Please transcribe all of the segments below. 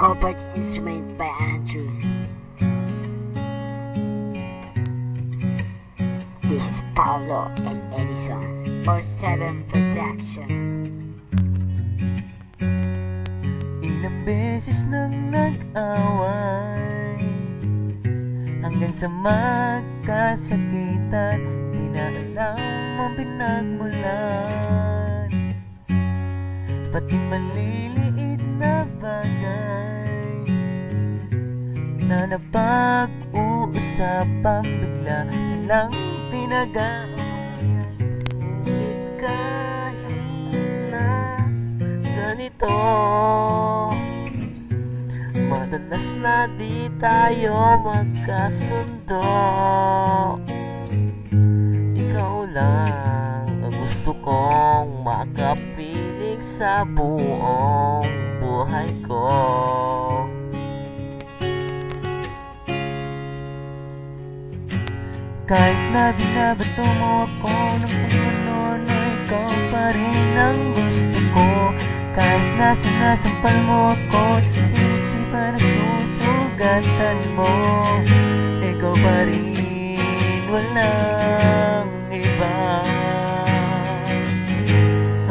Overt instrument by Andrew. This is Paolo and Edison for 7 Production. Ilang beses nang nag-away hanggang sa magkasakitan, di na alam ang pinagmulan. Pati maliliit na bagay na napag-uusapan, bigla lang pinag-aawayan. Ngunit kahit na ganito, madalas na di tayo magkasundo. Ikaw lang ang gusto kong makapiling sa buong buhay ko. Kahit na binabato mo ako ng kung ano, ikaw pa rin ang gusto ko. Kahit na sinasampal mo ako, sinisipa na susugatan mo, ikaw pa rin, walang iba.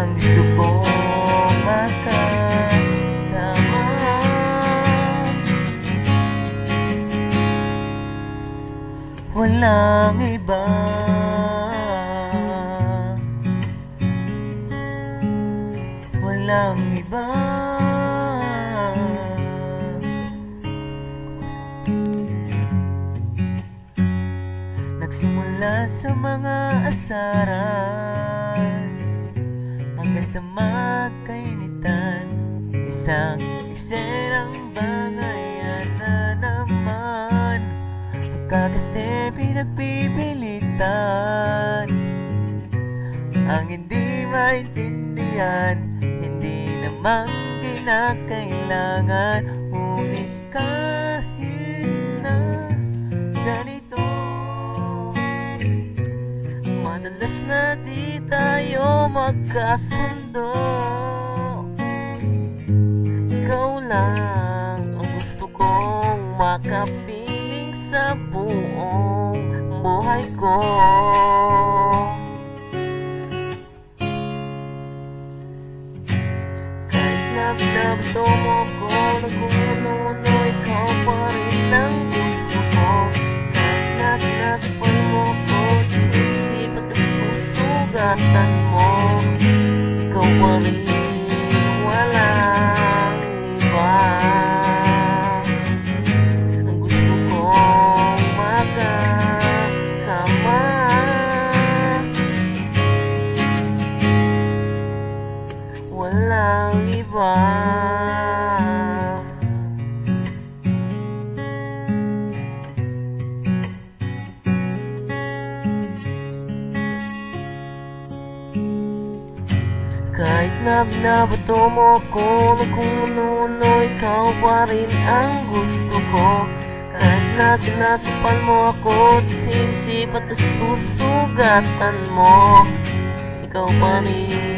Ang gusto ko makasama, walang iba. Walang iba. Nagsimula sa mga asaran hanggang sa magkainitan, isang eksenang bangayan na naman. Pagka kasi pinagpipilitan ang hindi maintindihan, hindi naman kinakailangan. Ngunit kahit na ganito, madalas na di tayo magkasundo. Ikaw lang ang gusto kong makapiling sa buong buhay ko. Binabato mo ko na kung ano-ano, ikaw pa rin ang gusto ko. Kahit na sinasapal mo ko, sinisip at susugatan mo, ikaw pa rin, walang iba. Ang gusto kong makasama, walang iba. Kahit na binabato mo ako ng kung ano-ano, ikaw pa rin ang gusto ko. Kahit na sinasapal mo ako, sinisip at susugatan mo, ikaw pa rin,